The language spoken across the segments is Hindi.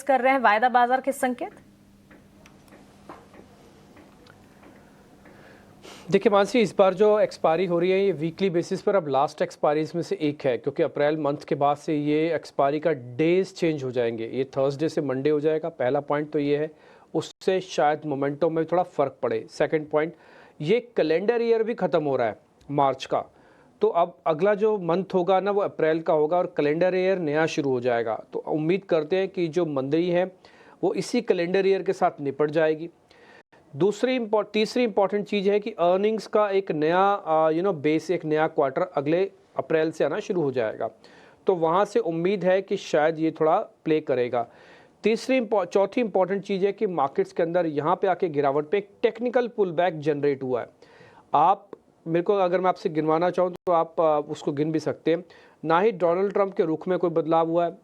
कर रहे हैं वायदा बाजार के संकेत? देखिए मानसी, इस बार जो एक्सपायरी हो रही है ये वीकली बेसिस पर अब लास्ट एक्सपायरीज में से एक है, क्योंकि अप्रैल मंथ के बाद से ये एक्सपायरी का डेज चेंज हो जाएंगे। ये थर्सडे से मंडे हो जाएगा। पहला पॉइंट तो ये है, उससे शायद मोमेंटम में थोड़ा फ़र्क पड़े। सेकंड पॉइंट, ये कैलेंडर ईयर भी ख़त्म हो रहा है मार्च का, तो अब अगला जो मंथ होगा ना वो अप्रैल का होगा और कैलेंडर ईयर नया शुरू हो जाएगा। तो उम्मीद करते हैं कि जो मंदी है वो इसी कैलेंडर ईयर के साथ निपट जाएगी। तीसरी इंपॉर्टेंट चीज़ है कि अर्निंग्स का एक नया बेस, एक नया क्वार्टर अगले अप्रैल से आना शुरू हो जाएगा, तो वहाँ से उम्मीद है कि शायद ये थोड़ा प्ले करेगा। चौथी इंपॉर्टेंट चीज़ है कि मार्केट्स के अंदर यहाँ पे आके गिरावट पे एक टेक्निकल पुल बैक जनरेट हुआ है। आप मेरे को अगर मैं आपसे गिनवाना चाहूँ तो आप उसको गिन भी सकते हैं। ना ही डोनाल्ड ट्रंप के रुख में कोई बदलाव हुआ है,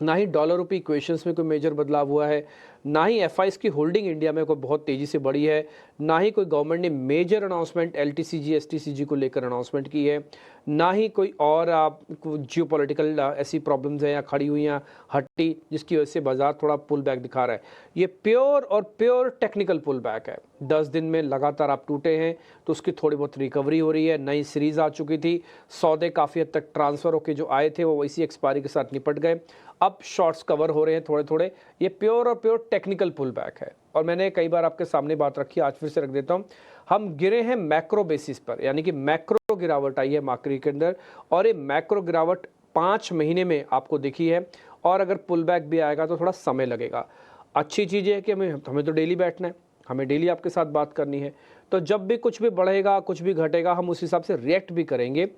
ना ही डॉलर रुपी इक्वेशंस में कोई मेजर बदलाव हुआ है, ना ही एफआईज की होल्डिंग इंडिया में कोई बहुत तेज़ी से बढ़ी है, ना ही कोई गवर्नमेंट ने मेजर अनाउंसमेंट एलटीसीजी एसटीसीजी को लेकर अनाउंसमेंट की है, ना ही कोई और जियोपॉलिटिकल ऐसी प्रॉब्लम्स हैं या खड़ी हुई हैं हट्टी जिसकी वजह से बाजार थोड़ा पुल बैक दिखा रहा है। ये प्योर टेक्निकल पुल बैक है। 10 दिन में लगातार आप टूटे हैं तो उसकी थोड़ी बहुत रिकवरी हो रही है। नई सीरीज आ चुकी थी, सौदे काफ़ी हद तक ट्रांसफ़र होकर जो आए थे वो इसी एक्सपायरी के साथ निपट गए। अब शॉर्ट्स कवर हो रहे हैं थोड़े थोड़े। ये प्योर टेक्निकल पुल बैक है। और मैंने कई बार आपके सामने बात रखी, आज फिर से रख देता हूँ। हम गिरे हैं मैक्रो बेसिस पर, यानी कि मैक्रो गिरावट आई है मार्केट के अंदर, और ये मैक्रो गिरावट 5 महीने में आपको दिखी है, और अगर पुल बैक भी आएगा तो थोड़ा समय लगेगा। अच्छी चीज़ है कि हमें तो डेली बैठना है, हमें डेली आपके साथ बात करनी है, तो जब भी कुछ भी बढ़ेगा कुछ भी घटेगा हम उस हिसाब से रिएक्ट भी करेंगे,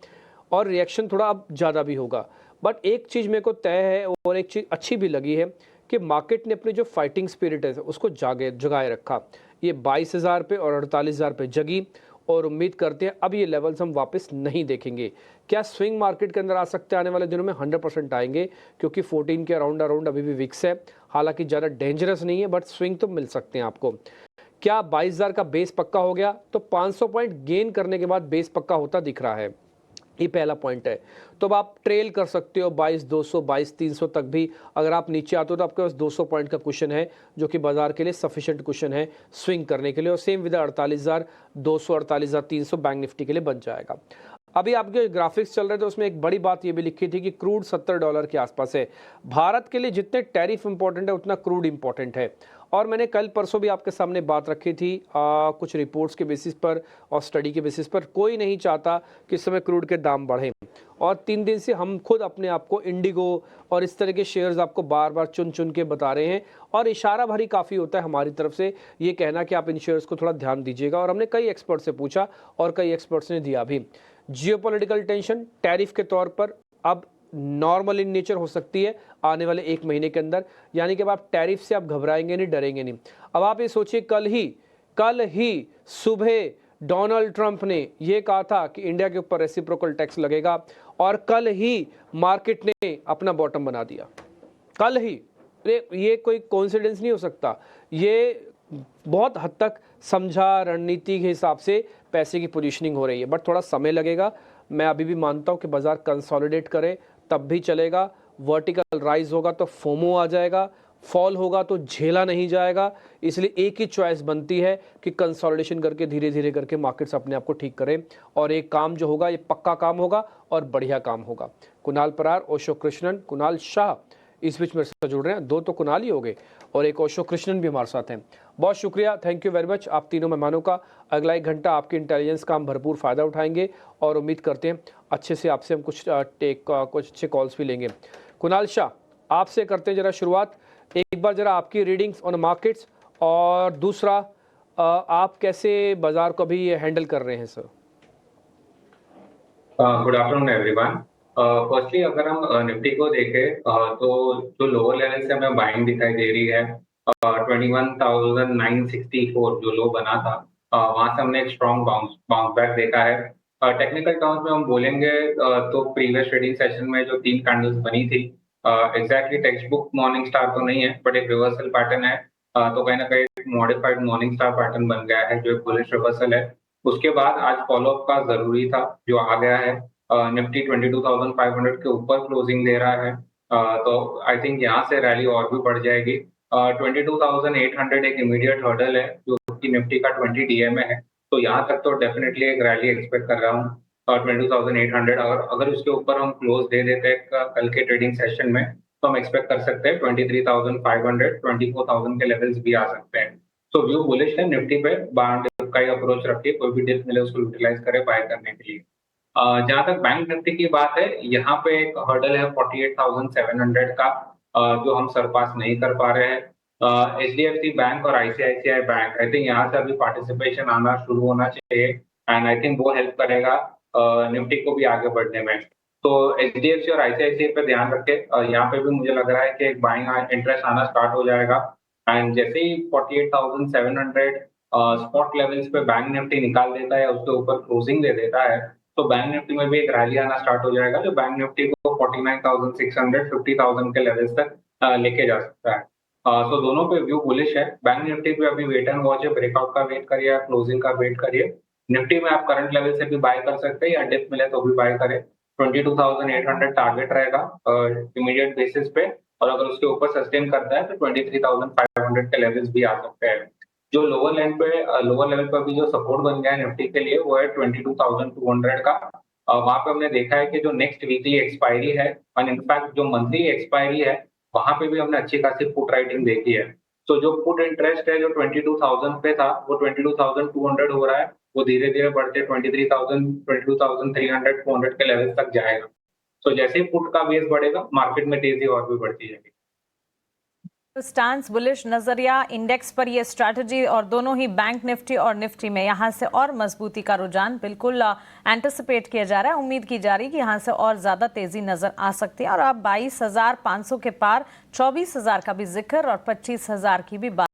और रिएक्शन थोड़ा अब ज़्यादा भी होगा। बट एक चीज़ मेरे को तय है और एक चीज़ अच्छी भी लगी है कि मार्केट ने अपनी जो फाइटिंग स्पिरिट है उसको जगाए रखा। ये 22,000 पे और 48,000 पे जगी, और उम्मीद करते हैं अब ये लेवल्स हम वापस नहीं देखेंगे। क्या स्विंग मार्केट के अंदर आ सकते हैं आने वाले दिनों में? 100% आएंगे, क्योंकि 14 के अराउंड अभी भी विक्स है। हालांकि ज़्यादा डेंजरस नहीं है, बट स्विंग तो मिल सकते हैं आपको। क्या 22,000 का बेस पक्का हो गया? तो 500 पॉइंट गेन करने के बाद बेस पक्का होता दिख रहा है। ये पहला पॉइंट है। तो अब आप ट्रेल कर सकते हो 22,200 22,300 तक भी। अगर आप नीचे आते हो तो आपके पास 200 पॉइंट का क्वेश्चन है, जो कि बाजार के लिए सफिशिएंट क्वेश्चन है स्विंग करने के लिए। और सेम विद 48,200 48,300 बैंक निफ्टी के लिए बन जाएगा। अभी आपके ग्राफिक्स चल रहे थे उसमें एक बड़ी बात ये भी लिखी थी कि क्रूड $70 के आसपास है। भारत के लिए जितने टैरिफ इंपॉर्टेंट है उतना क्रूड इंपॉर्टेंट है। और मैंने कल परसों भी आपके सामने बात रखी थी कुछ रिपोर्ट्स के बेसिस पर और स्टडी के बेसिस पर। कोई नहीं चाहता कि इस समय क्रूड के दाम बढ़ें, और 3 दिन से हम खुद अपने आप को इंडिगो और इस तरह के शेयर्स आपको बार बार चुन चुन के बता रहे हैं, और इशारा भरी काफ़ी होता है हमारी तरफ से ये कहना कि आप इन शेयर्स को थोड़ा ध्यान दीजिएगा। और हमने कई एक्सपर्ट से पूछा और कई एक्सपर्ट्स ने दिया भी। जियोपॉलिटिकल टेंशन टैरिफ के तौर पर अब नॉर्मल इन नेचर हो सकती है आने वाले 1 महीने के अंदर, यानी कि अब आप टैरिफ से आप घबराएंगे नहीं, डरेंगे नहीं। अब आप ये सोचिए, कल ही सुबह डोनाल्ड ट्रंप ने ये कहा था कि इंडिया के ऊपर रेसिप्रोकल टैक्स लगेगा, और कल ही मार्केट ने अपना बॉटम बना दिया। कल ही। ये कोई कोइंसिडेंस नहीं हो सकता, ये बहुत हद तक समझा रणनीति के हिसाब से पैसे की पोजीशनिंग हो रही है, बट थोड़ा समय लगेगा। मैं अभी भी मानता हूं कि बाजार कंसोलिडेट करे तब भी चलेगा। वर्टिकल राइज होगा तो फोमो आ जाएगा, फॉल होगा तो झेला नहीं जाएगा। इसलिए एक ही चॉइस बनती है कि कंसोलिडेशन करके धीरे धीरे करके मार्केट्स अपने आप को ठीक करें, और एक काम जो होगा ये पक्का काम होगा और बढ़िया काम होगा। कुणाल परार, ओशो कृष्णन, कुणाल शाह इस बीच मेरे साथ जुड़ रहे हैं। 2 तो कुणाल ही हो गए और एक ओशो कृष्णन भी हमारे साथ हैं। बहुत शुक्रिया, थैंक यू वेरी मच आप तीनों मेहमानों का। अगला 1 घंटा आपके इंटेलिजेंस का हम भरपूर फ़ायदा उठाएंगे, और उम्मीद करते हैं अच्छे से आपसे हम कुछ अच्छे कॉल्स भी लेंगे। कुणाल शाह, आपसे करते हैं जरा शुरुआत। एक बार जरा आपकी रीडिंग्स ऑन मार्केट्स, और दूसरा आप कैसे बाजार को अभी हैंडल कर रहे हैं sir? Good afternoon everyone. Firstly अगर हम निफ्टी को देखें तो जो लोअर लेवल से हमें बाइंग दिखाई दे रही है 21,964 जो लो बना था, वहां से हमने एक स्ट्रॉन्ग बाउंस बैक देखा है। टेक्निकल टर्म्स में हम बोलेंगे तो प्रीवियस ट्रेडिंग सेशन में जो 3 कैंडल्स बनी थी, exactly text book morning star तो नहीं है, बट एक रिवर्सल पैटर्न है। तो कहीं ना कहीं मॉडिफाइड मॉर्निंग स्टार पैटर्न बन गया है जो एक बुलिश रिवर्सल है। उसके बाद आज फॉलोअप का जरूरी था जो आ गया है। निफ्टी 22,500 के ऊपर क्लोजिंग दे रहा है, तो आई थिंक यहाँ से रैली और भी बढ़ जाएगी। 22,800 एक इमीडिएट हर्डल है जो कि निफ्टी का 20 डीएमए है, तो यहाँ तक तो डेफिनेटली एक रैली एक्सपेक्ट कर रहा हूँ। 22,800 अगर अगर उसके ऊपर हम क्लोज दे देते हैं कल के ट्रेडिंग सेशन में, तो हम एक्सपेक्ट कर सकते हैं 23,500, 24,000 के लेवल्स भी आ सकते हैं। तो व्यू बुलिश है निफ्टी पे, बाय डिप का ही अप्रोच रखिए, कोई भी डिप मिले उसको यूटिलाइज करें बाय करने के लिए। जहाँ तक बैंक निफ्टी की बात है, यहाँ पे एक हर्डल है 48,700 का, जो हम सरपास नहीं कर पा रहे हैं। एचडीएफसी बैंक और आईसीआईसीआई बैंक, आई थिंक यहाँ से अभी पार्टिसिपेशन आना शुरू होना चाहिए, एंड आई थिंक वो हेल्प करेगा निफ्टी को भी आगे बढ़ने में। तो एचडीएफसी और आईसीआईसीआई पे ध्यान रखें, यहाँ पे भी मुझे लग रहा है कि एक बाइंग इंटरेस्ट आना स्टार्ट हो जाएगा, एंड जैसे ही 48,700 स्पॉट लेवल्स पे बैंक निफ्टी निकाल देता है, उसके ऊपर क्लोजिंग दे देता है, तो बैंक निफ्टी में भी एक रैली आना स्टार्ट हो जाएगा, जो बैंक निफ्टी को 49,600, 50,000 के लेवल्स तक लेके जा सकता है। तो दोनों पे व्यू बुलिश है। बैंक निफ्टी पे अभी वेट एंड वॉच है, ब्रेकआउट का वेट करिए या क्लोजिंग का वेट करिए। निफ्टी में आप करंट लेवल से भी बाय कर सकते हैं या डिप मिले तो भी बाय करें। 22,800 टारगेट रहेगा इमीडिएट बेसिस पे, और अगर उसके ऊपर सस्टेन करता है तो 23,500 के लेवल्स भी आ सकते हैं। जो लोअर लोअर लेवल पर भी जो सपोर्ट बन गया है निफ्टी के लिए, वो है 22,200 का। वहाँ पे हमने देखा है कि जो नेक्स्ट वीकली एक्सपायरी है और इनफैक्ट जो मंथली एक्सपायरी है, वहाँ पे भी हमने अच्छी खासी पुट राइटिंग देखी है। तो जो पुट इंटरेस्ट है जो 22,000 पे था, वो 22,200 हो रहा है, वो धीरे-धीरे बढ़ते 23,000, 22,300, 400 के लेवल तक जाएगा। तो जैसे ही पुट का बेस बढ़ेगा, मार्केट में तेजी और भी बढ़ती जाएगी। स्टांस बुलिश नजरिया इंडेक्स पर ये स्ट्रैटेजी, और दोनों ही बैंक निफ्टी और निफ्टी में यहाँ से और मजबूती का रुझान बिल्कुल एंटिसिपेट किया जा रहा है। उम्मीद की जा रही है कि यहाँ से और ज्यादा तेजी नजर आ सकती है, और अब 22,500 के पार 24,000 का भी जिक्र और 25,000 की भी बात